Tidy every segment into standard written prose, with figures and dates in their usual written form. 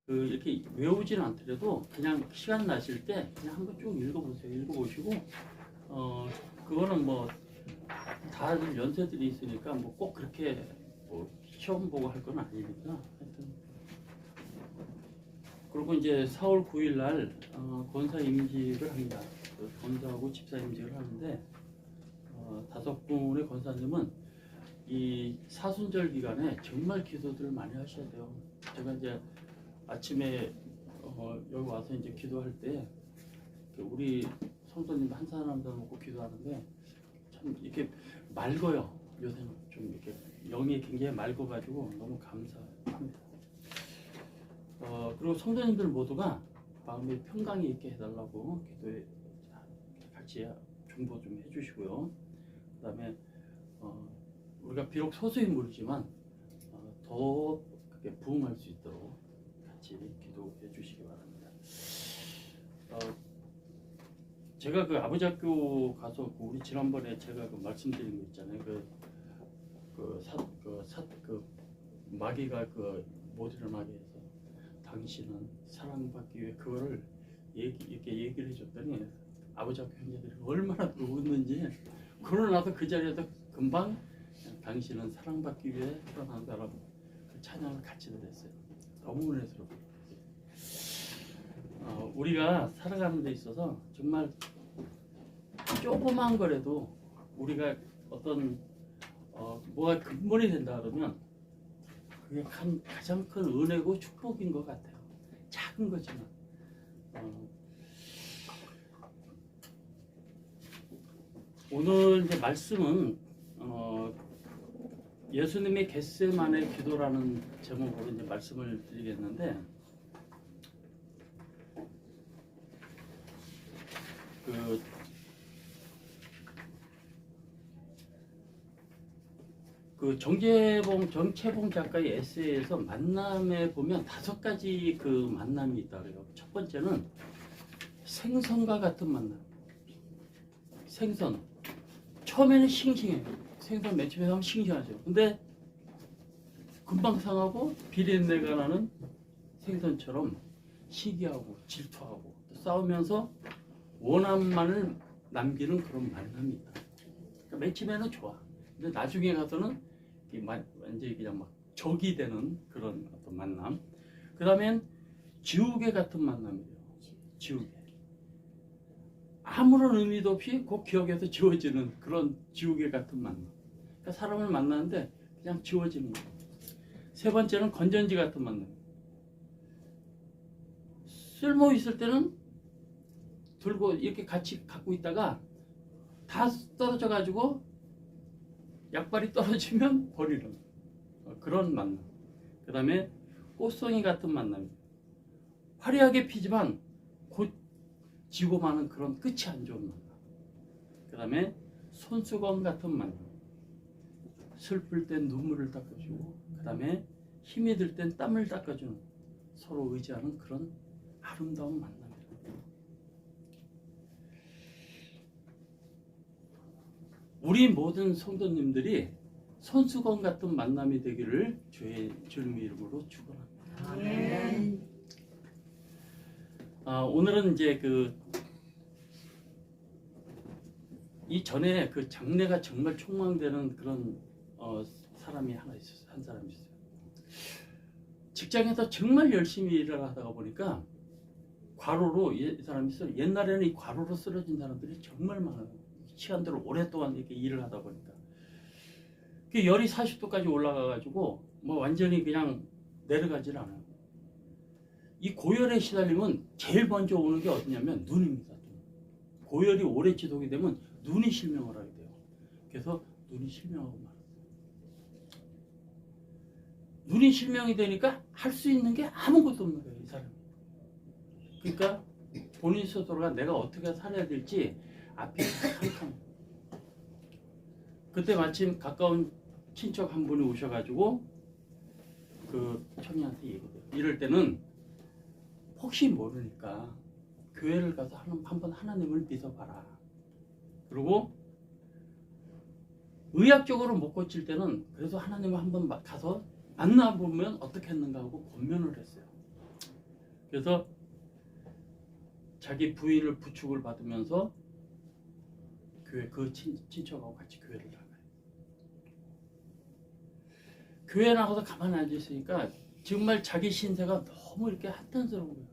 이렇게 외우지는 않더라도 그냥 시간 나실 때 그냥 한번 쭉 읽어보세요. 읽어보시고 그거는 뭐 다들 연세들이 있으니까 뭐 꼭 그렇게 뭐 시험 보고 할 건 아니니까 하여튼. 그리고 이제 4월 9일 날 권사 임직을 합니다. 권사하고 집사 임직을 하는데 5분의 권사님은 이 사순절 기간에 정말 기도들을 많이 하셔야 돼요. 제가 이제 아침에 여기 와서 이제 기도할 때 우리 성도님도 한 사람도 놓고 기도하는데 참 이렇게 맑어요. 요새는 좀 이렇게 영이 굉장히 맑아가지고 너무 감사합니다. 그리고 성도님들 모두가 마음에 평강이 있게 해달라고 기도에 같이 중보 좀 해주시고요. 그 다음에 우리가 비록 소수인물이지만 더 부흥할 수 있도록 같이 기도해 주시기 바랍니다. 제가 그 아버지 학교 가서 우리 지난번에 제가 말씀드린 거 있잖아요. 마귀가 못 일어나게 해서 당신은 사랑받기 위해 그거를 이렇게 얘기를 해줬더니 아버지 학교 형제들이 얼마나 웃는지. 그러고 나서 그 자리에서 금방 당신은 사랑받기 위해 태어난다라고 그 찬양을 같이 들었어요. 너무 은혜스럽고 우리가 살아가는 데 있어서 정말 조그만 거라도 우리가 어떤 뭐가 근본이 된다 그러면 그게 가장 큰 은혜고 축복인 것 같아요. 작은 거지만 오늘 이제 말씀은 예수님의 겟세마네 기도라는 제목으로 이제 말씀을 드리겠는데 정채봉 작가의 에세이에서 만남에 보면 5가지 그 만남이 있다 그래요. 첫 번째는 생선과 같은 만남. 생선. 처음에는 싱싱해요. 생선 맨 처음에 하면 싱싱하죠. 근데 금방 상하고 비린내가 나는 생선처럼 시기하고 질투하고 싸우면서 원한만을 남기는 그런 만남이 있다. 그러니까 맨 처음에는 좋아. 근데 나중에 가서는 완전히 그냥 막 적이 되는 그런 어떤 만남. 그 다음엔 지우개 같은 만남이에요. 지우개. 아무런 의미도 없이 그 기억에서 지워지는 그런 지우개 같은 만남. 그러니까 사람을 만나는데 그냥 지워지는 거예요. 세 번째는 건전지 같은 만남. 쓸모 있을 때는 들고 이렇게 같이 갖고 있다가 다 떨어져 가지고 약발이 떨어지면 버리는 그런 만남. 그 다음에 꽃송이 같은 만남. 화려하게 피지만 곧 지고 마는 그런 끝이 안 좋은 만남. 그 다음에 손수건 같은 만남. 슬플 땐 눈물을 닦아주고 그 다음에 힘이 들 땐 땀을 닦아주는 서로 의지하는 그런 아름다운 만남이다. 우리 모든 성도님들이 손수건 같은 만남이 되기를 주의 주님 이름으로 축원합니다. 아멘. 오늘은 이제 이 전에 그 장래가 정말 촉망되는 그런 사람이 하나 있었어요. 한 사람이 있어요. 직장에서 정말 열심히 일을 하다가 보니까 과로로 이 사람이 옛날에는 이 과로로 쓰러진 사람들이 정말 많아요. 시간들을 오랫동안 이렇게 일을 하다 보니까 열이 40도까지 올라가가지고 뭐 완전히 그냥 내려가질 않아요. 이 고열에 시달리면 제일 먼저 오는 게 어디냐면 눈입니다. 고열이 오래 지속이 되면 눈이 실명을 하게 돼요. 그래서 눈이 실명하고 말아요. 눈이 실명이 되니까 할 수 있는 게 아무것도 없는 거예요, 이 사람이. 그러니까 본인 스스로가 내가 어떻게 살아야 될지 앞이 캄캄. 그때 마침 가까운 친척 한 분이 오셔가지고 그 청년한테 얘기해요. 이럴 때는 혹시 모르니까 교회를 가서 한번 하나님을 믿어봐라. 그리고 의학적으로 못 고칠 때는 그래도 하나님을 한번 가서 만나보면 어떻겠는가 하고 권면을 했어요. 그래서 자기 부인을 부축을 받으면서 교회 그 친척하고 같이 교회를 나가요. 교회 나가서 가만히 앉아 있으니까 정말 자기 신세가 너무 이렇게 한탄스러운 거예요.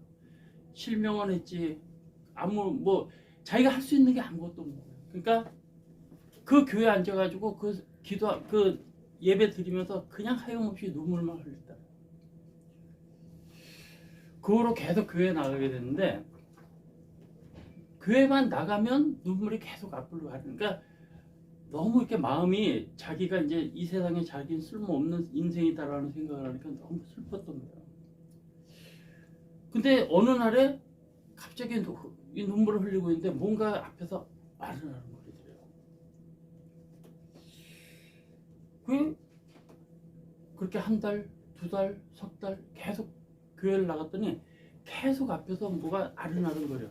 실명은 했지 뭐 자기가 할 수 있는 게 아무것도 없는 거예요. 그러니까 그 교회에 앉아가지고 그 예배 드리면서 그냥 하염없이 눈물만 흘렸다. 그 후로 계속 교회에 나가게 됐는데 교회만 나가면 눈물이 계속 앞으로 가는. 그러니까 너무 이렇게 마음이 자기가 이제 이 세상에 자기는 쓸모없는 인생이다라는 생각을 하니까 너무 슬펐던 거예요. 근데 어느 날에 갑자기 이 눈물을 흘리고 있는데 뭔가 앞에서 말을 하는 거예요. 그렇게 한 달, 두 달, 석 달 계속 교회를 나갔더니 계속 앞에서 뭐가 아른아른거려.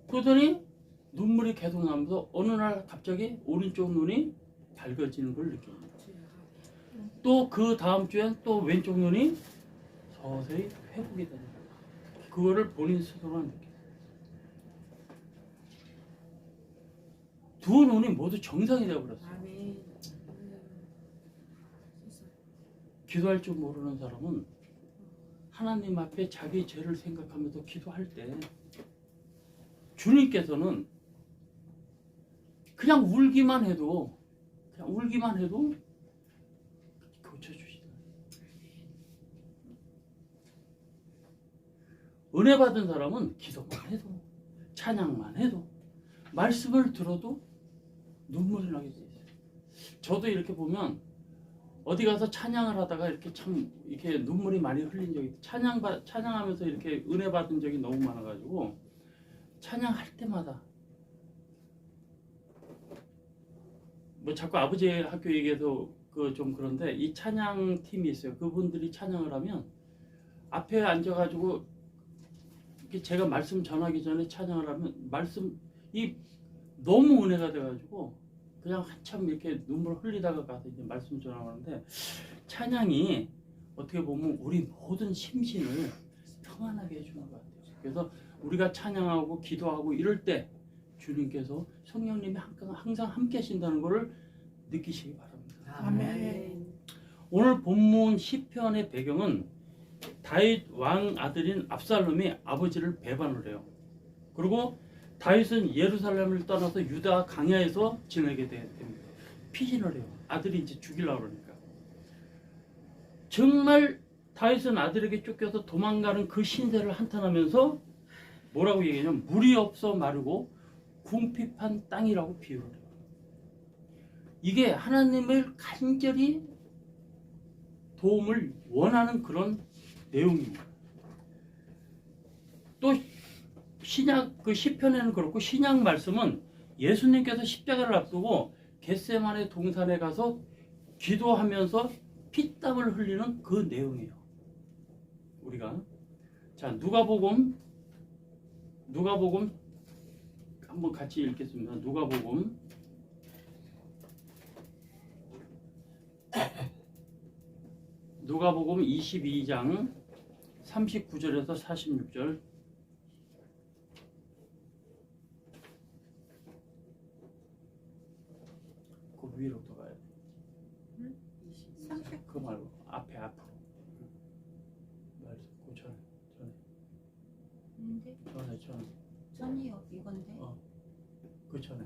그러더니 눈물이 계속 나면서 어느 날 갑자기 오른쪽 눈이 밝아지는 걸 느낍니다. 또 그 다음 주엔 또 왼쪽 눈이 서서히 회복이 되는 거예요. 그거를 본인 스스로는 느껴요. 두 눈이 모두 정상이 되어버렸어요. 기도할 줄 모르는 사람은 하나님 앞에 자기 죄를 생각하면서 기도할 때 주님께서는 그냥 울기만 해도 고쳐주시다. 은혜 받은 사람은 기도만 해도 찬양만 해도 말씀을 들어도 눈물이 나게 돼 있어요. 저도 이렇게 보면 어디 가서 찬양을 하다가 이렇게 참 이렇게 눈물이 많이 흘린 적이 찬양하면서 이렇게 은혜 받은 적이 너무 많아가지고 찬양할 때마다 뭐 자꾸 아버지 학교 얘기해서 좀 그런데 이 찬양 팀이 있어요. 그분들이 찬양을 하면 앞에 앉아가지고 이렇게 제가 말씀 전하기 전에 찬양을 하면 말씀이 너무 은혜가 돼가지고 그냥 한참 이렇게 눈물 흘리다가 가서 이제 말씀 전하는데 찬양이 어떻게 보면 우리 모든 심신을 평안하게 해주는 것 같아요. 그래서 우리가 찬양하고 기도하고 이럴 때 주님께서 성령님이 항상 함께 하신다는 것을 느끼시기 바랍니다. 아멘. 오늘 본문 시편의 배경은 다윗 왕 아들인 압살롬이 아버지를 배반을 해요. 그리고 다윗은 예루살렘을 떠나서 유다 강야에서 지내게 됩니다. 피신을 해요. 아들이 이제 죽이려고 그러니까. 정말 다윗은 아들에게 쫓겨서 도망가는 그 신세를 한탄하면서 뭐라고 얘기하냐면 물이 없어 마르고 궁핍한 땅이라고 비유를 해요. 이게 하나님을 간절히 도움을 원하는 그런 내용입니다. 또 신약 그 시편에는 그렇고 신약 말씀은 예수님께서 십자가를 앞두고 겟세마네 동산에 가서 기도하면서 피땀을 흘리는 그 내용이에요. 우리가 자 누가복음 한번 같이 읽겠습니다. 누가복음 22장 39절에서 46절. 그 위로 더 가야 돼. 그 말고 앞으로. 말씀 그 전에. 전이요 이건데. 그 전에.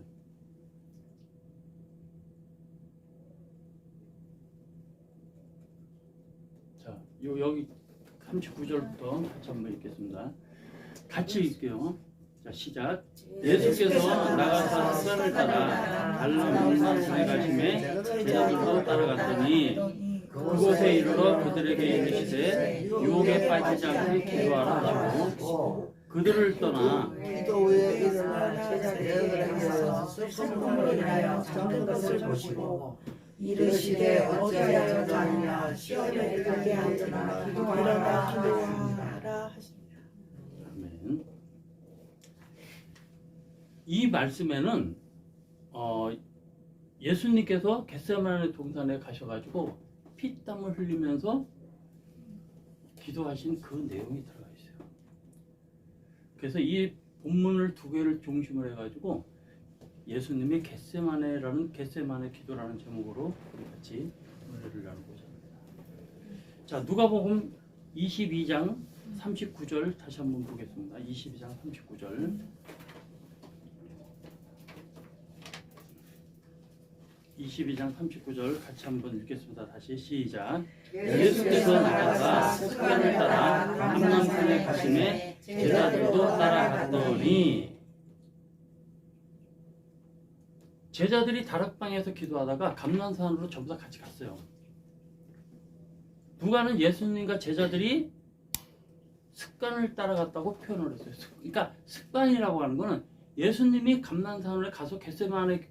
자, 여기 39절부터 같이 한번 읽겠습니다. 같이 읽게요. 자, 시작. 예수께서 나가사 산을 따라 달라는 산에 가심에 제자들도 따라갔더니 그곳에 이르러 그들에게 이르시되 유혹에 빠지지 않게 기도하라 하시고 그들을 떠나 기도 후에 일어나 제자들에게서 슬픔을 인하여 잠든 것을 보시고 이르시되 어찌하여 자느냐 시험에 들게 하였으나 기도하라 하십니다. 아멘. 이 말씀에는 예수님께서 겟세마네 동산에 가셔가지고 피땀을 흘리면서 기도하신 그 내용이 들어가 있어요. 그래서 이 본문을 두 개를 중심으로 해가지고 예수님의 겟세마네 기도라는 제목으로 우리 같이 노래를 나누고자 합니다. 자, 누가복음 22장 39절 다시 한번 보겠습니다. 22장 39절. 22장 39절 같이 한번 읽겠습니다. 다시 시작. 예수께서 나가사 습관을 따라 감람산에 가심에 제자들도 따라갔더니, 제자들이 다락방에서 기도하다가 감람산으로 전부 다 같이 갔어요. 누가는 예수님과 제자들이 습관을 따라갔다고 표현을 했어요. 그러니까 습관이라고 하는 거는 예수님이 감람산에 가서 겟세마네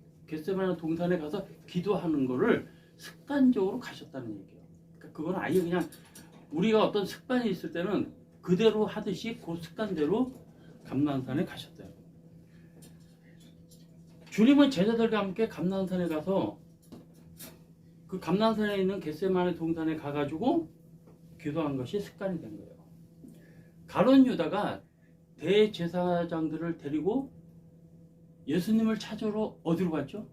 동산에 가서 기도하는 거를 습관적으로 가셨다는 얘기예요. 그러니까 그건 아예 그냥 우리가 어떤 습관이 있을 때는 그대로 하듯이 그 습관대로 감람산에 가셨대요. 주님은 제자들과 함께 감람산에 가서 그 감람산에 있는 겟세마네 동산에 가가지고 기도한 것이 습관이 된 거예요. 가룟 유다가 대제사장들을 데리고 예수님을 찾으러 어디로 갔죠?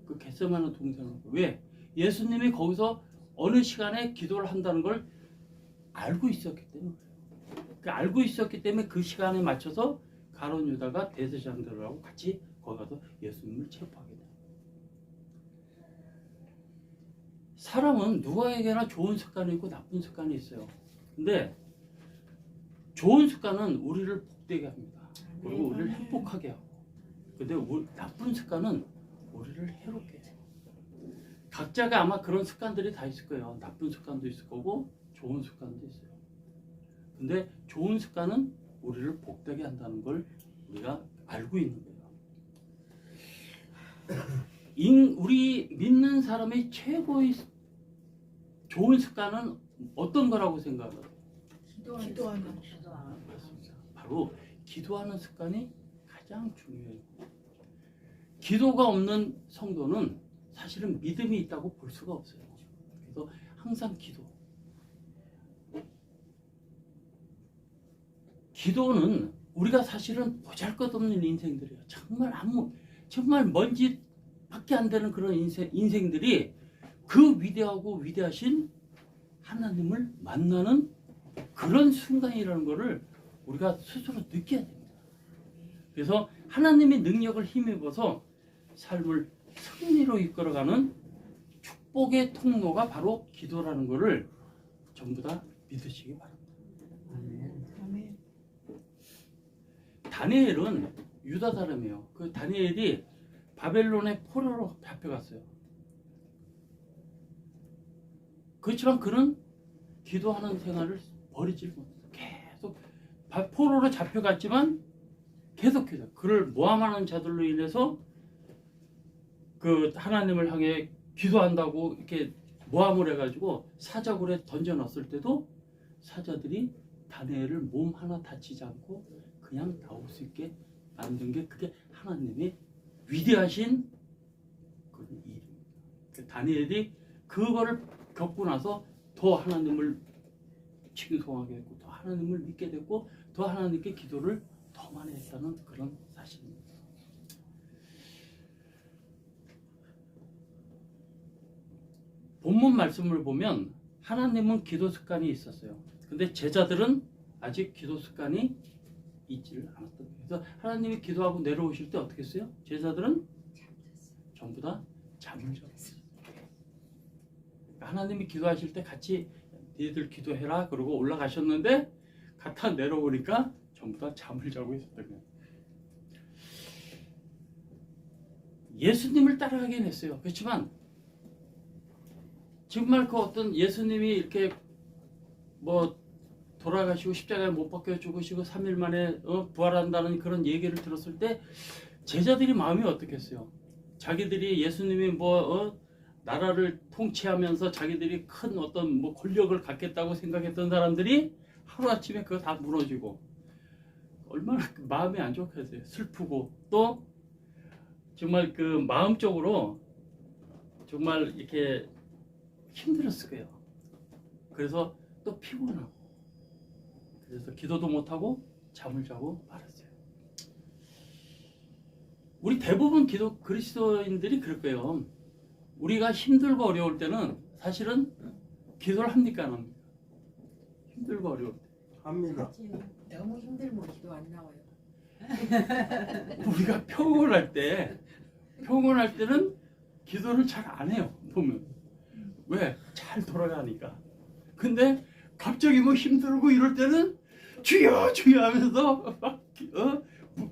그 겟세마네 동산으로. 왜? 예수님이 거기서 어느 시간에 기도를 한다는 걸 알고 있었기 때문에. 그 알고 있었기 때문에 그 시간에 맞춰서 가룟 유다가 대제사장들하고 같이 거기 가서 예수님을 체포하게 돼요. 사람은 누구에게나 좋은 습관이 있고 나쁜 습관이 있어요. 근데 좋은 습관은 우리를 복되게 합니다. 그리고 우리를 행복하게 하고. 근데 나쁜 습관은 우리를 해롭게 해요. 각자가 아마 그런 습관들이 다 있을 거예요. 나쁜 습관도 있을 거고 좋은 습관도 있어요. 근데 좋은 습관은 우리를 복되게 한다는 걸 우리가 알고 있는 거예요. 우리 믿는 사람의 최고의 좋은 습관은 어떤 거라고 생각해요? 기도하는 맞습니다. 바로 기도하는 습관이 가장 중요해요. 기도가 없는 성도는 사실은 믿음이 있다고 볼 수가 없어요. 그래서 항상 기도는 우리가 사실은 보잘것없는 인생들이에요. 정말 먼지밖에 안 되는 그런 인생들이 그 위대하고 위대하신 하나님을 만나는 그런 순간이라는 것을 우리가 스스로 느껴야 됩니다. 그래서 하나님의 능력을 힘입어서 삶을 승리로 이끌어가는 축복의 통로가 바로 기도라는 것을 전부 다 믿으시기 바랍니다. 아멘. 다니엘은 유다 사람이에요. 그 다니엘이 바벨론의 포로로 잡혀갔어요. 그렇지만 그는 기도하는 생활을 버리지 못해요. 계속 포로로 잡혀갔지만 계속해서 그를 모함하는 자들로 인해서 그 하나님을 향해 기도한다고 이렇게 모함을 해가지고 사자굴에 던져놨을 때도 사자들이 다니엘을 몸 하나 다치지 않고 그냥 나올 수 있게 만든 게 그게 하나님의 위대하신 그런 일입니다. 다니엘이 그거를 겪고 나서 더 하나님을 칭송하게 됐고 더 하나님을 믿게 됐고 더 하나님께 기도를 더 많이 했다는 그런 사실입니다. 본문 말씀을 보면 하나님은 기도 습관이 있었어요. 근데 제자들은 아직 기도 습관이 있지를 않았던 거예요. 그래서 하나님이 기도하고 내려오실 때 어떻게 했어요? 제자들은 전부 다 잠을 잤어요. 하나님이 기도하실 때 같이 너희들 기도해라 그러고 올라가셨는데 갖다 내려오니까 전부 다 잠을 자고 있었던 거예요. 예수님을 따라가긴 했어요. 그렇지만 정말 그 어떤 예수님이 이렇게 뭐 돌아가시고 십자가에 못 박혀 죽으시고 3일 만에 부활한다는 그런 얘기를 들었을 때 제자들이 마음이 어떻겠어요? 자기들이 예수님이 나라를 통치하면서 자기들이 큰 어떤 뭐 권력을 갖겠다고 생각했던 사람들이 하루아침에 그거 다 무너지고 얼마나 마음이 안 좋겠어요. 슬프고 또 정말 그 마음적으로 정말 이렇게 힘들었을 거예요. 그래서 또 피곤하고 그래서 기도도 못하고 잠을 자고 말았어요. 우리 대부분 그리스도인들이 그럴 거예요. 우리가 힘들고 어려울 때는 사실은 기도를 합니까 안 합니까? 힘들고 어려울 때 합니다. 너무 힘들면 기도 안 나와요. 우리가 평온할 때는 기도를 잘 안 해요. 보면 왜? 잘 돌아가니까. 근데 갑자기 뭐 힘들고 이럴 때는 주여 주여 하면서 막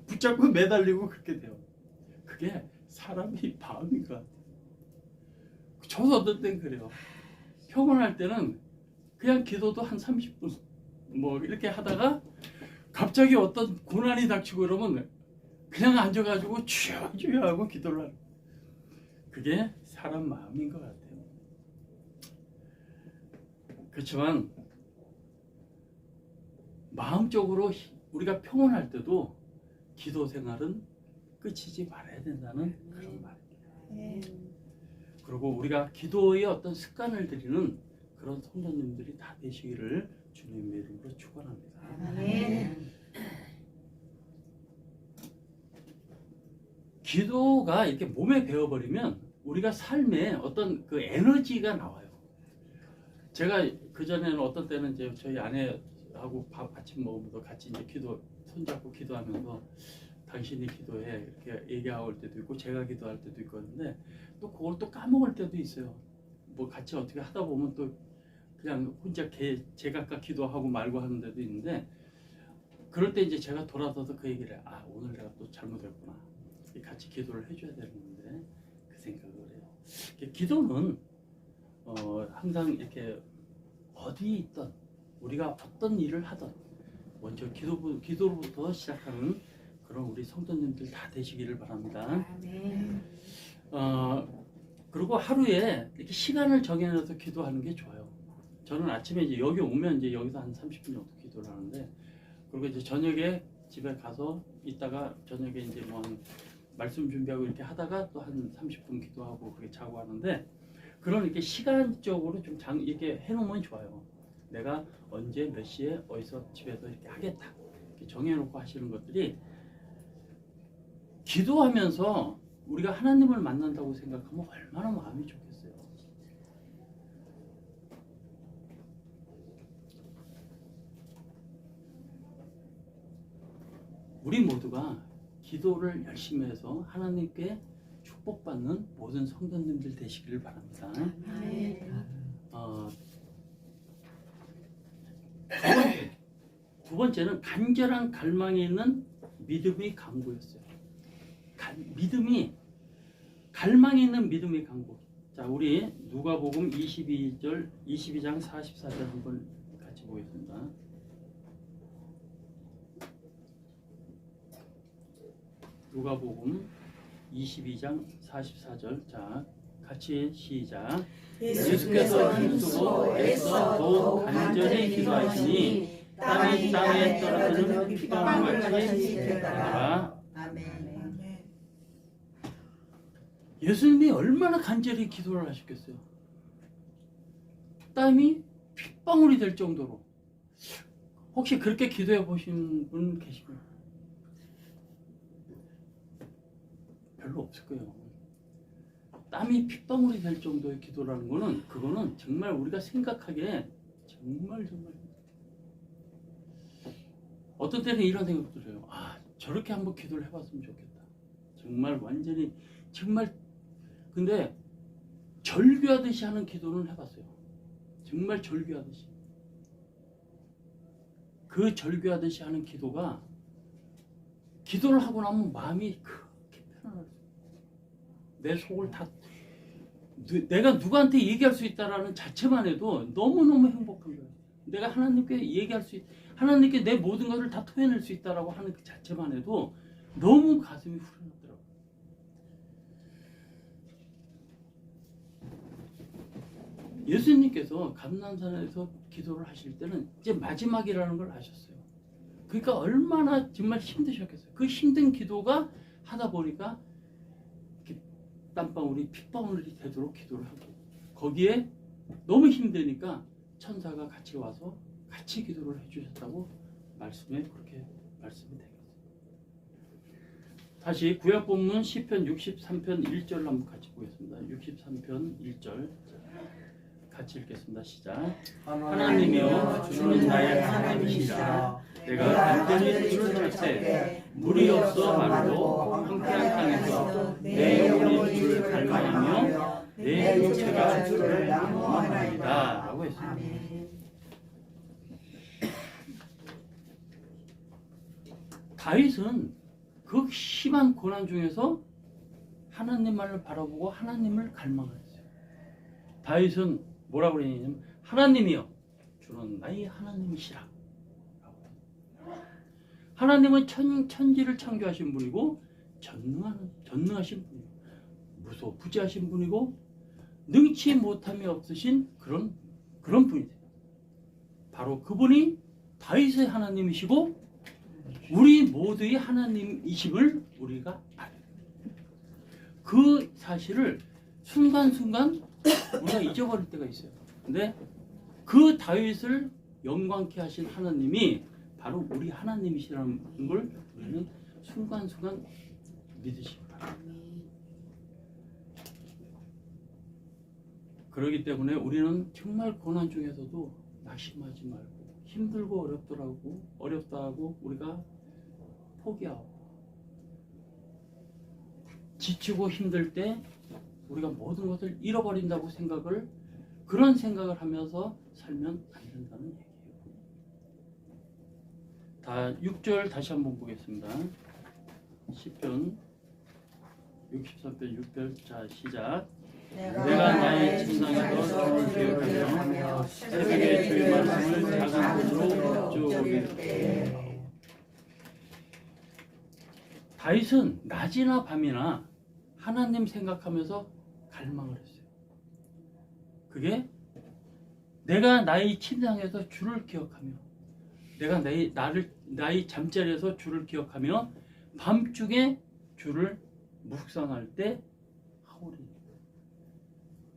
붙잡고 매달리고 그렇게 돼요. 그게 사람이 마음인 것 같아요. 저도 어떤 땐 그래요. 평온할 때는 그냥 기도도 한 30분 뭐 이렇게 하다가 갑자기 어떤 고난이 닥치고 그러면 그냥 앉아가지고 주여 주여 하고 기도를 하는, 그게 사람 마음인 것 같아요. 그렇지만 마음적으로 우리가 평온할 때도 기도 생활은 끝이지 말아야 된다는 그런 말입니다. 네. 그리고 우리가 기도의 어떤 습관을 들이는 그런 성도님들이 다 되시기를 주님의 이름으로 축원합니다. 아멘. 기도가 이렇게 몸에 배어버리면 우리가 삶에 어떤 그 에너지가 나와요. 제가 그 전에는 어떤 때는 이제 저희 아내하고 밥 아침 먹으면서 같이 이제 손잡고 기도하면서 당신이 기도해 이렇게 얘기할 때도 있고 제가 기도할 때도 있거든요. 또 그걸 또 까먹을 때도 있어요. 뭐 같이 어떻게 하다 보면 또 그냥 혼자 제각각 기도하고 말고 하는 데도 있는데, 그럴 때 이제 제가 돌아서서 그 얘기를 해. 오늘 내가 또 잘못했구나. 같이 기도를 해줘야 되는 건데 그 생각을 해요. 기도는 항상 이렇게 어디에 있든 우리가 어떤 일을 하든 먼저 기도로부터 시작하는 그런 우리 성도님들 다 되시기를 바랍니다. 아멘. 그리고 하루에 이렇게 시간을 정해놔서 기도하는 게 좋아요. 저는 아침에 이제 여기 오면 이제 여기서 한 30분 정도 기도를 하는데, 그리고 이제 저녁에 집에 가서 있다가 저녁에 이제 뭐 한 말씀 준비하고 이렇게 하다가 또 한 30분 기도하고 그렇게 자고 하는데, 그런 이렇게 시간적으로 좀 이렇게 해놓으면 좋아요. 내가 언제 몇 시에 어디서 집에서 이렇게 하겠다 이렇게 정해놓고 하시는 것들이 기도하면서 우리가 하나님을 만난다고 생각하면 얼마나 마음이 좋겠어요. 우리 모두가 기도를 열심히 해서 하나님께 축복받는 모든 성도님들 되시기를 바랍니다. 아멘. 두 번째는 간절한 갈망이 있는 믿음의 강구였어요. 갈망이 있는 믿음의 강구. 자, 우리 누가복음 22장 44절 한번 같이 보겠습니다. 누가복음 22장 44절. 자, 같이 시작. 예수께서 힘쓰고 애써 더욱 간절히 기도하시니 땅에 떨어지는 피방울같이 되더라. 아멘. 아멘. 예수님이 얼마나 간절히 기도를 하셨겠어요. 땀이 핏방울이 될 정도로. 혹시 그렇게 기도해 보신 분 계시나요? 별로 없을 거예요. 땀이 핏방울이 될 정도의 기도라는 거는, 그거는 정말 우리가 생각하기에 정말 어떤 때는 이런 생각도 들어요. 저렇게 한번 기도를 해봤으면 좋겠다. 정말 완전히 정말. 근데 절규하듯이 하는 기도는 해봤어요. 정말 절규하듯이. 그 절규하듯이 하는 기도가, 기도를 하고 나면 마음이 그렇게 편안해요. 내 속을 다, 내가 누구한테 얘기할 수 있다라는 자체만 해도 너무너무 행복한 거예요. 내가 하나님께 얘기할 수 하나님께 내 모든 것을 다 토해낼 수 있다라고 하는 그 자체만 해도 너무 가슴이 후련하더라고요. 예수님께서 감람산에서 기도를 하실 때는 이제 마지막이라는 걸 아셨어요. 그러니까 얼마나 정말 힘드셨겠어요. 그 힘든 기도가 하다 보니까 땀방울이 핏방울이 되도록 기도를 하고, 거기에 너무 힘드니까 천사가 같이 와서 같이 기도를 해주셨다고 말씀에 그렇게 말씀이 되겠어요. 다시 구약 본문 시편 63편 1절 한번 같이 보겠습니다. 63편 1절 같이 읽겠습니다. 시작. 하나님이여 주는 나의 하나님이시라. 내가 간절히 주를 찾을 때 물이 없어 마르고 황폐한 땅에서 내 영혼이 주를 갈망하며 내 육체가 주를仰望하리이다 라고 했습니다. 다윗은 그 심한 고난 중에서 하나님만을 바라보고 하나님을 갈망했어요. 다윗은 뭐라고 그러냐면 하나님이여 주는 나의 하나님이시라. 하나님은 천지를 창조하신 분이고 전능하신 분이고 무소부지하신 분이고 능치 못함이 없으신 그런 분이세요. 바로 그분이 다윗의 하나님이시고 우리 모두의 하나님이심을 우리가 알아요. 그 사실을 순간순간 우리가 잊어버릴 때가 있어요. 근데 그 다윗을 영광케 하신 하나님이 바로 우리 하나님이시라는 걸 우리는 순간순간 믿으시기 바랍니다. 그렇기 때문에 우리는 정말 고난 중에서도 낙심하지 말고 힘들고 어렵다 하고 우리가 포기하고 지치고 힘들 때 우리가 모든 것을 잃어버린다고 그런 생각을 하면서 살면 안 된다는 얘기예요. 다 6절 다시 한번 보겠습니다. 시편 63편 6절 자 시작. 내가 나의 침상에서 주를 기억하며 새벽에 주의 말씀을 작은 곳으로 쫓겨오게. 다윗은 낮이나 밤이나 하나님 생각하면서 갈망을 했어요. 그게 내가 나의 침상에서 주를 기억하며 내가 나의 잠자리에서 주를 기억하며 밤중에 주를 묵상할 때 하오리.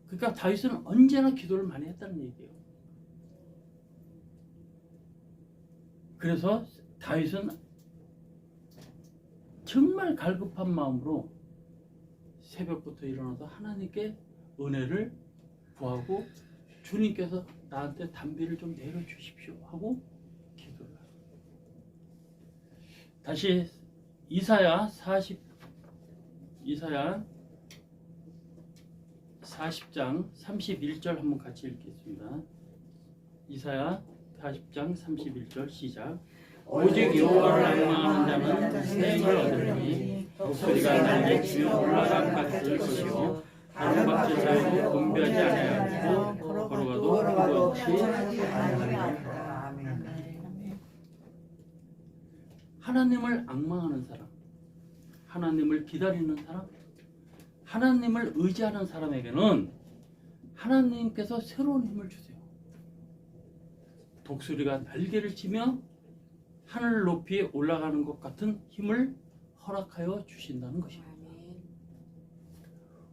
그러니까 다윗은 언제나 기도를 많이 했다는 얘기예요. 그래서 다윗은 정말 갈급한 마음으로 새벽부터 일어나서 하나님께 은혜를 구하고 주님께서 나한테 단비를 좀 내려주십시오 하고 기도를 해요. 다시 이사야 40장 31절 한번 같이 읽겠습니다. 이사야 40장 31절 시작. 오직 여호와를 악망하는 자는 생을 얻으리니 독수리가 날개치며 올라간 밭을 것이요 다른 밭을 자유로 분배하지 아니하고 걸어가도 그것이 아니하리라. 하나님을 악망하는 사람, 하나님을 기다리는 사람, 하나님을 의지하는 사람에게는 하나님께서 새로운 힘을 주세요. 독수리가 날개를 치며 하늘 높이 올라가는 것 같은 힘을 허락하여 주신다는 것입니다.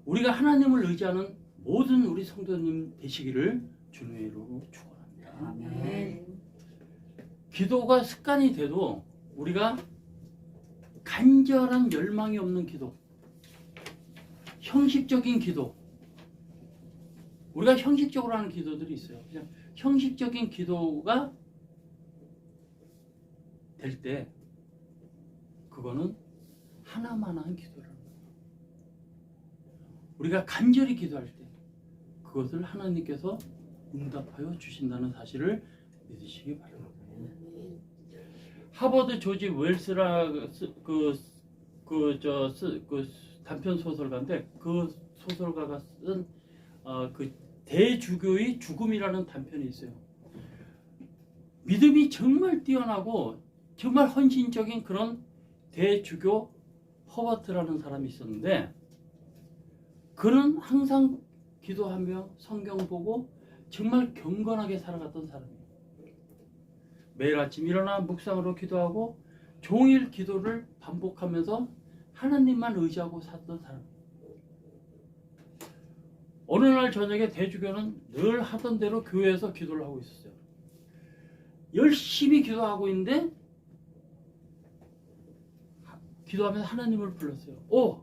우리가 하나님을 의지하는 모든 우리 성도님 되시기를 주님의 이름으로 축원합니다. 아멘. 기도가 습관이 돼도 우리가 간절한 열망이 없는 기도, 형식적인 기도, 우리가 형식적으로 하는 기도들이 있어요. 그냥 형식적인 기도가 될 때 그거는 하나만한 기도라는 거예요. 우리가 간절히 기도할 때 그것을 하나님께서 응답하여 주신다는 사실을 믿으시기 바랍니다. 하버드 조지 웰스라 그 단편 소설가인데 그 소설가가 쓴 그 대주교의 죽음이라는 단편이 있어요. 믿음이 정말 뛰어나고 정말 헌신적인 그런 대주교 허버트라는 사람이 있었는데 그는 항상 기도하며 성경 보고 정말 경건하게 살아갔던 사람이에요. 매일 아침 일어나 묵상으로 기도하고 종일 기도를 반복하면서 하나님만 의지하고 살던 사람이에요. 어느 날 저녁에 대주교는 늘 하던 대로 교회에서 기도를 하고 있었어요. 열심히 기도하고 있는데 기도하면서 하나님을 불렀어요. 오!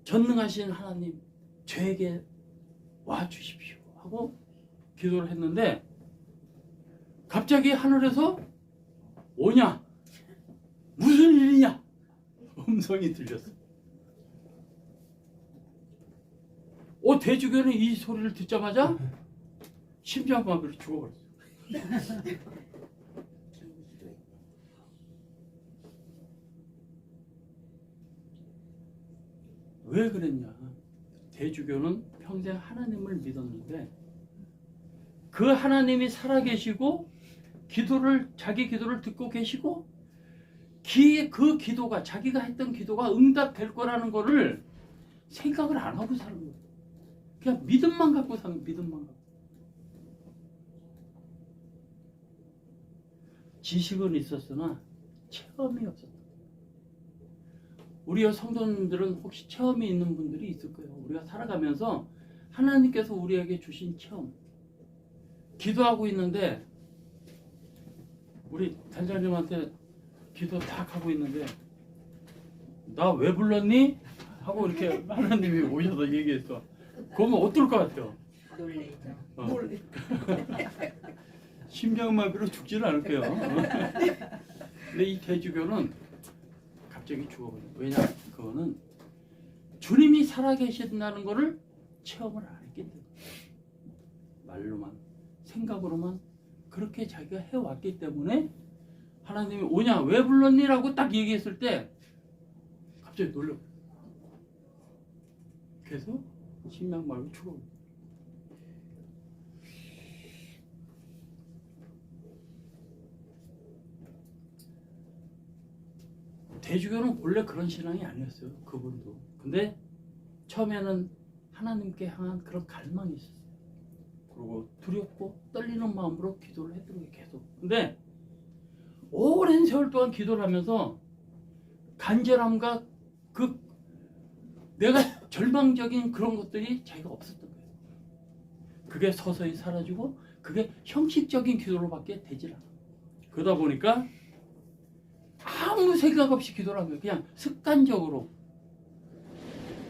전능하신 하나님 저에게 와 주십시오 하고 기도를 했는데 갑자기 하늘에서 오냐? 무슨 일이냐? 음성이 들렸어. 대주교는 이 소리를 듣자마자 심장마비로 죽어버렸어. 왜 그랬냐? 대주교는 평생 하나님을 믿었는데 그 하나님이 살아계시고 자기 기도를 듣고 계시고 그 기도가 자기가 했던 기도가 응답될 거라는 거를 생각을 안 하고 사는 거예요. 그냥 믿음만 갖고 사는 믿음만 갖고. 지식은 있었으나 체험이 없었다. 우리 성도님들은 혹시 체험이 있는 분들이 있을 거예요. 우리가 살아가면서 하나님께서 우리에게 주신 체험. 기도하고 있는데 우리 단장님한테 기도 딱 하고 있는데 나 왜 불렀니? 하고 이렇게 하나님이 오셔서 얘기했어. 그러면 어떨 것 같아요? 놀래죠. 놀래. 심장마비로 죽지는 않을 거예요. 근데 이 대주교는 갑자기 죽어버려요. 왜냐? 그거는 주님이 살아계신다는 거를 체험을 안 했기 때문에 말로만 생각으로만 그렇게 자기가 해왔기 때문에 하나님이 오냐? 왜 불렀니? 라고 딱 얘기했을 때 갑자기 놀려. 그래서 심장마비로 죽어버려요. 대주교는 원래 그런 신앙이 아니었어요. 그분도. 근데 처음에는 하나님께 향한 그런 갈망이 있었어요. 그리고 두렵고 떨리는 마음으로 기도를 했더라고요. 계속. 근데 오랜 세월 동안 기도를 하면서 간절함과 내가 절망적인 그런 것들이 자기가 없었던 거예요. 그게 서서히 사라지고 그게 형식적인 기도로밖에 되질 않아. 그러다 보니까 아무 생각 없이 기도를 한 거예요. 그냥 습관적으로.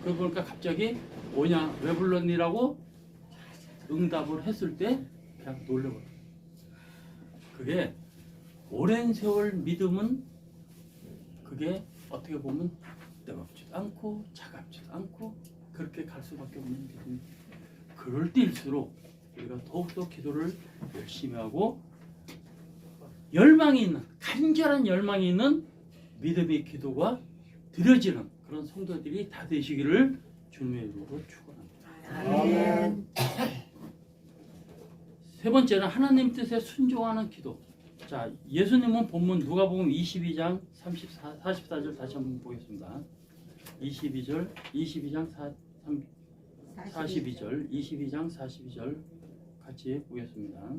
그러니까 갑자기 오냐? 왜 불렀니라고 응답을 했을 때 그냥 놀려버려요. 그게 오랜 세월 믿음은 그게 어떻게 보면 뜨겁지도 않고 차갑지도 않고 그렇게 갈 수밖에 없는 믿음이. 그럴 때일수록 우리가 더욱더 기도를 열심히 하고 열망이 있는 간절한 열망이 있는 믿음의 기도가 드려지는 그런 성도들이 다 되시기를 주님의 이름으로 축원합니다. 아멘. 세 번째는 하나님 뜻에 순종하는 기도. 자, 예수님은 본문 누가복음 22장 44절 다시 한번 보겠습니다. 22장 42절 같이 보겠습니다.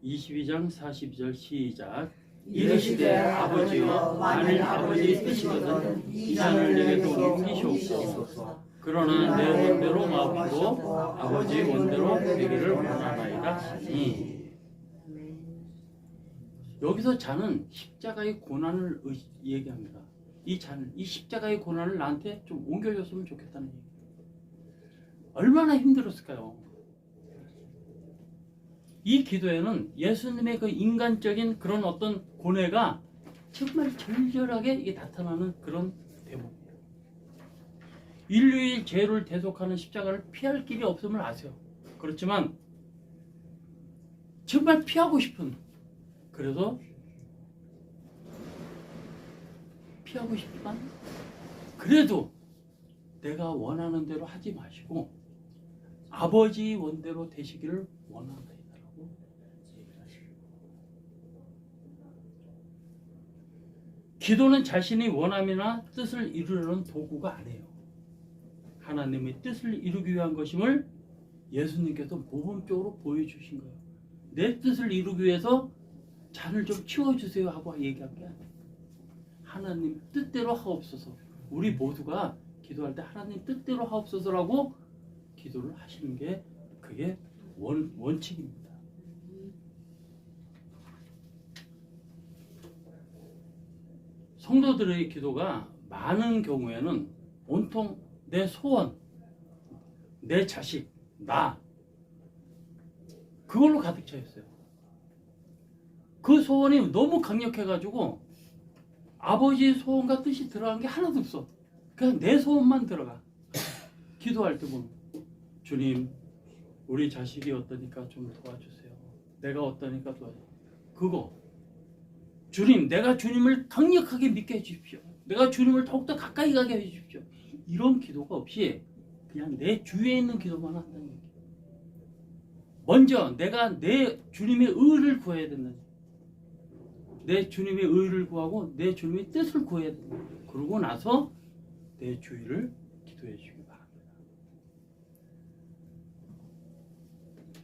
22장 42절 시작. 이르시되 아버지여 만일 아버지의 뜻이거든 이 잔을 내게서 옮기시옵소서. 그러나 내 원대로 마옵시고 아버지 원대로 되기를 원하나이다 하니. 여기서 잔은 십자가의 고난을 얘기합니다. 이 잔을, 이 십자가의 고난을 나한테 좀 옮겨줬으면 좋겠다는 얘기예요. 얼마나 힘들었을까요? 이 기도에는 예수님의 그 인간적인 그런 어떤 고뇌가 정말 절절하게 이게 나타나는 그런 대목이에요. 인류의 죄를 대속하는 십자가를 피할 길이 없음을 아세요. 그렇지만 정말 피하고 싶은, 그래서 피하고 싶지만 그래도 내가 원하는 대로 하지 마시고 아버지 원대로 되시기를 원한다. 기도는 자신의 원함이나 뜻을 이루려는 도구가 아니에요. 하나님의 뜻을 이루기 위한 것임을 예수님께서 모범적으로 보여주신 거예요. 내 뜻을 이루기 위해서 잔을 좀 치워주세요 하고 얘기한 게 아니에요. 하나님 뜻대로 하옵소서. 우리 모두가 기도할 때 하나님 뜻대로 하옵소서라고 기도를 하시는 게 그게 원칙입니다. 성도들의 기도가 많은 경우에는 온통 내 소원, 내 자식, 나 그걸로 가득 차 있어요. 그 소원이 너무 강력해가지고 아버지의 소원과 뜻이 들어간 게 하나도 없어. 그냥 내 소원만 들어가. 기도할 때 보면 주님 우리 자식이 어떠니까 좀 도와주세요. 내가 어떠니까 도와주세요. 그거 주님 내가 주님을 강력하게 믿게 해주십시오. 내가 주님을 더욱더 가까이 가게 해주십시오. 이런 기도가 없이 그냥 내 주위에 있는 기도만 한다는 얘기예요. 먼저 내가 내 주님의 의를 구해야 된다는 얘기예요. 내 주님의 의를 구하고 내 주님의 뜻을 구해야 된다. 그러고 나서 내 주위를 기도해 주시기 바랍니다.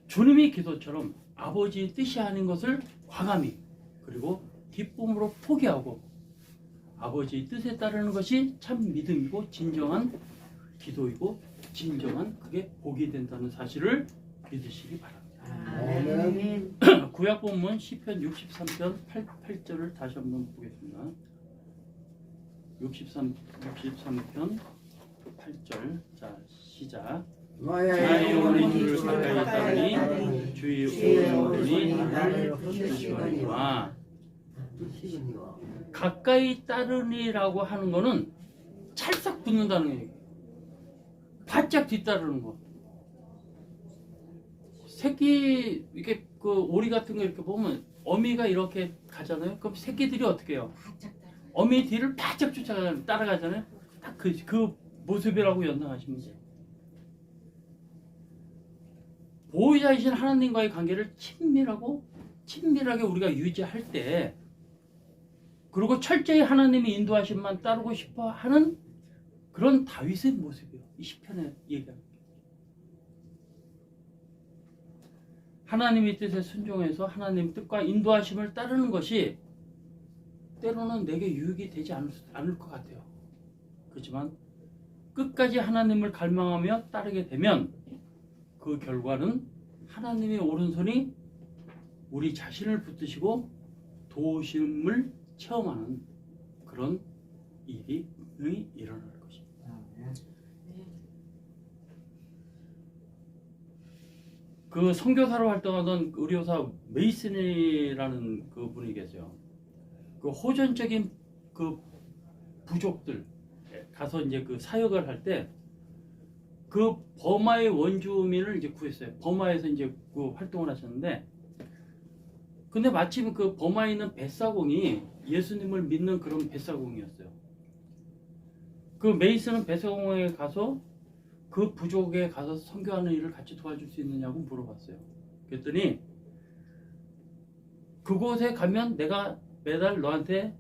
주님의 기도처럼 아버지의 뜻이 아닌 것을 과감히 그리고 기쁨으로 포기하고 아버지의 뜻에 따르는 것이 참 믿음이고 진정한 기도이고 진정한 그게 복이 된다는 사실을 믿으시기 바랍니다. 아멘. 구약 본문 시편 63편 8절을 다시 한번 보겠습니다. 63편 8절. 자, 시작. 나의 영혼이 주를 주를 가까이 따르니 주의 오른손이 나를 붙드시거니와. 가까이 따르니라고 하는 거는 찰싹 붙는다는 얘기예요. 바짝 뒤따르는 거. 새끼 이렇게 그 오리 같은 거 이렇게 보면 어미가 이렇게 가잖아요. 그럼 새끼들이 어떻게 해요? 바짝 따라. 어미 뒤를 바짝 따라가잖아요. 딱 그 모습이라고 연상하시면 돼요. 보호자이신 하나님과의 관계를 친밀하게 우리가 유지할 때, 그리고 철저히 하나님의 인도하심만 따르고 싶어 하는 그런 다윗의 모습이에요. 이 시편에 얘기하는 게. 하나님의 뜻에 순종해서 하나님의 뜻과 인도하심을 따르는 것이 때로는 내게 유익이 되지 않을 것 같아요. 그렇지만 끝까지 하나님을 갈망하며 따르게 되면 그 결과는 하나님의 오른손이 우리 자신을 붙드시고 도우심을 체험하는 그런 일이 일어날 것입니다. 그 선교사로 활동하던 의료사 메이슨이라는 그 분이 계세요. 그 호전적인 그 부족들 가서 이제 그 사역을 할 때 그 버마의 원주민을 이제 구했어요. 버마에서 이제 그 활동을 하셨는데, 근데 마침 그 버마에 있는 뱃사공이 예수님을 믿는 그런 뱃사공이었어요. 그 메이슨은 뱃사공에 가서 그 부족에 가서 선교하는 일을 같이 도와줄 수 있느냐고 물어봤어요. 그랬더니 그곳에 가면 내가 매달 너한테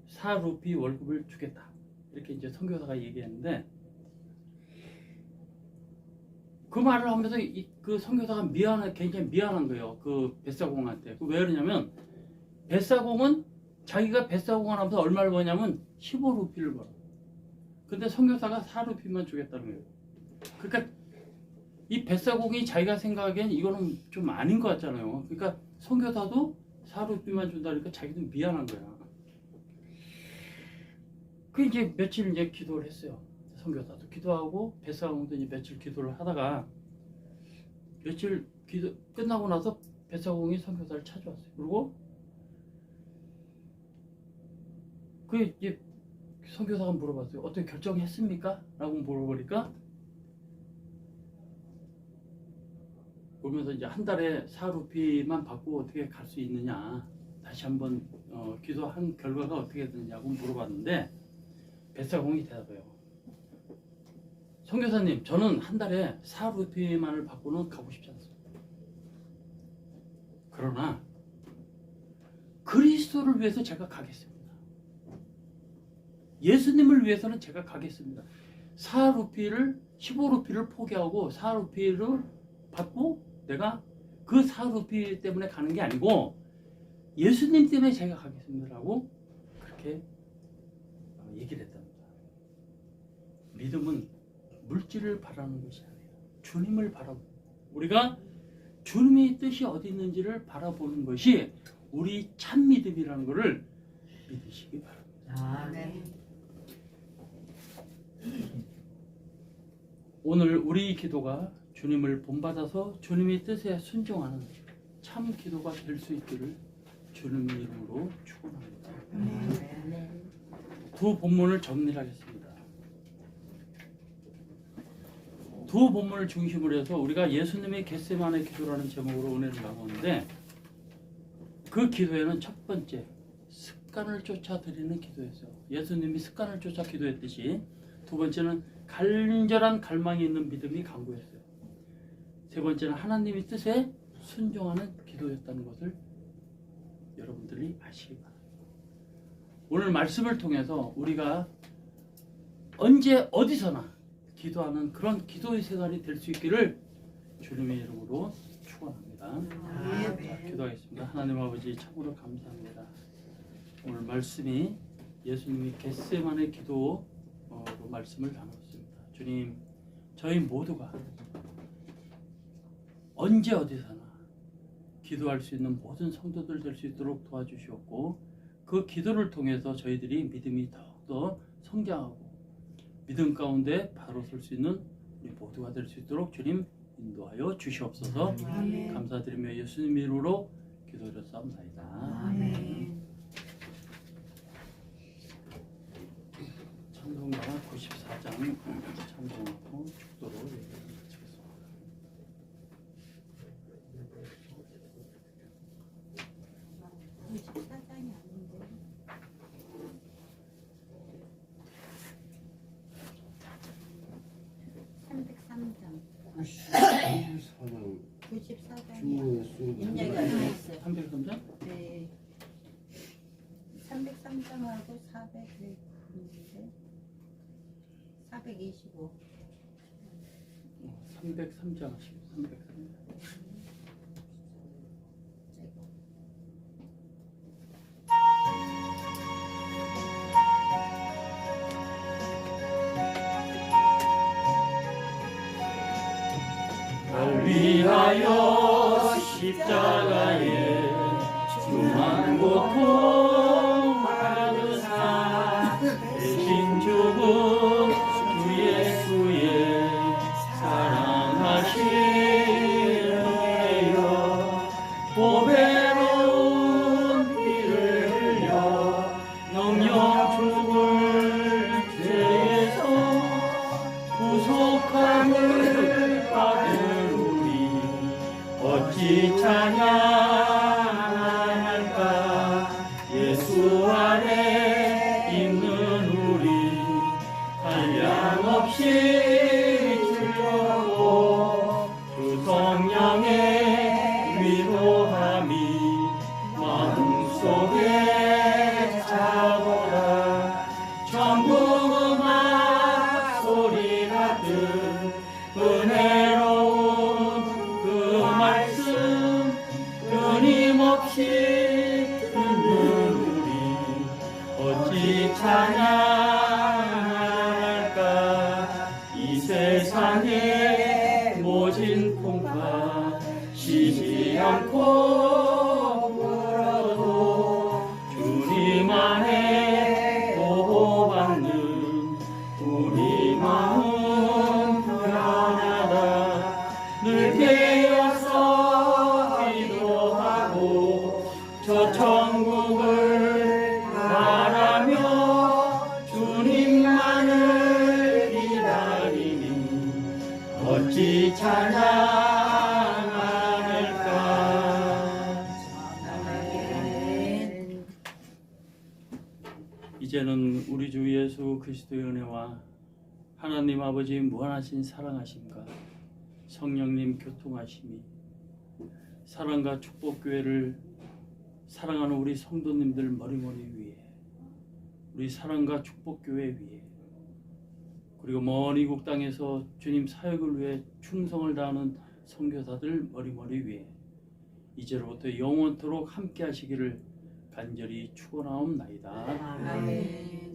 4루피 월급을 주겠다. 이렇게 이제 선교사가 얘기했는데, 그 말을 하면서 그 선교사가 굉장히 미안한 거예요. 그 뱃사공한테. 왜 그러냐면 뱃사공은 자기가 뱃사공을 하면서 얼마를 버냐면 15루피를 벌어. 근데 선교사가 4루피만 주겠다는 거예요. 그러니까 이 뱃사공이 자기가 생각하기엔 이거는 좀 아닌 것 같잖아요. 그러니까 선교사도 4루피만 준다니까 자기도 미안한 거야. 그 이제 며칠 이제 기도를 했어요. 선교사도 기도하고 뱃사공도 이제 며칠 기도를 하다가 며칠 기도 끝나고 나서 뱃사공이 선교사를 찾아왔어요. 그리고 그 이제 선교사가 물어봤어요. 어떻게 결정했습니까? 라고 물어보니까 그러면서 이제 한 달에 4루피만 받고 어떻게 갈 수 있느냐, 다시 한번 기도한 결과가 어떻게 되느냐고 물어봤는데 뱃사공이 대답해요. 선교사님, 저는 한 달에 4루피만을 받고는 가고 싶지 않습니다. 그러나 그리스도를 위해서 제가 가겠습니다. 예수님을 위해서는 제가 가겠습니다. 15루피를 포기하고 4루피를 받고 내가 그 4루피 때문에 가는 게 아니고 예수님 때문에 제가 가겠습니다라고 그렇게 얘기를 했답니다. 믿음은 물질을 바라는 것이 아니에요. 주님을 바라보고 우리가 주님의 뜻이 어디 있는지를 바라보는 것이 우리 참 믿음이라는 것을 믿으시기 바랍니다. 아멘. 오늘 우리 기도가 주님을 본받아서 주님의 뜻에 순종하는 참 기도가 될 수 있기를 주님의 이름으로 축원합니다. 아멘. 두 본문을 정리하겠습니다. 두 본문을 중심으로 해서 우리가 예수님의 겟세마네 기도라는 제목으로 은혜를 나누는데 그 기도에는 첫 번째 습관을 쫓아 드리는 기도였어요. 예수님이 습관을 쫓아 기도했듯이 두 번째는 간절한 갈망이 있는 믿음이 강구했어요. 세 번째는 하나님의 뜻에 순종하는 기도였다는 것을 여러분들이 아시기 바랍니다. 오늘 말씀을 통해서 우리가 언제 어디서나 기도하는 그런 기도의 생활이 될 수 있기를 주님의 이름으로 축원합니다. 자, 기도하겠습니다. 하나님 아버지 참으로 감사합니다. 오늘 말씀이 예수님이 겟세마네 기도로 말씀을 나눴습니다. 주님, 저희 모두가 언제 어디서나 기도할 수 있는 모든 성도들 될 수 있도록 도와주시옵고 그 기도를 통해서 저희들이 믿음이 더욱더 성장하고 믿음 가운데 바로 설 수 있는 우리 모두가 될 수 있도록 주님 인도하여 주시옵소서. 아멘. 감사드리며 예수님 이름으로 기도드렸사옵나이다. 아멘. 찬송가 94장 찬송하고 축도로 마치겠습니다. 사장이 아닌데. 사랑 94장이요. 주의 수 인력이 얼마 있어요? 303장? 네. 303장하고 400을 있는데 425. 303장 하시고 303장. 날 위하여 십자가에 중한 고통 받으사 대신 죽은 주 예수의 사랑하시네요. 보배로운 피를 흘려 영영 죽을 죄에서 구속함을 받은 우리 어찌 찬양할까. 예수 안에 있는 우리 한량없이 즐거워 주 성령의 위로함이 마음속에 차보라. 전부 음악 소리 같은 은혜로운 그 말씀 끊임없이 듣는 우리 어찌 찬양할까. 이 세상의 모진 풍파 쉬지 않고 불어도 주님 안에 보호받는 우리 마음 편하다. 늘 깨어서 기도하고 저 천국을 바라며 주님만을 기다리니 어찌 찬양할까. 아멘. 이제는 우리 주 예수 그리스도의 은혜와 하나님 아버지의 무한하신 사랑하심과 성령님 교통하심이 사랑과 축복교회를 사랑하는 우리 성도님들 머리머리 위에, 우리 사랑과 축복교회 위에, 그리고 먼 이국 땅에서 주님 사역을 위해 충성을 다하는 선교사들 머리머리 위에 이제로부터 영원토록 함께 하시기를 간절히 축원하옵나이다. 아멘.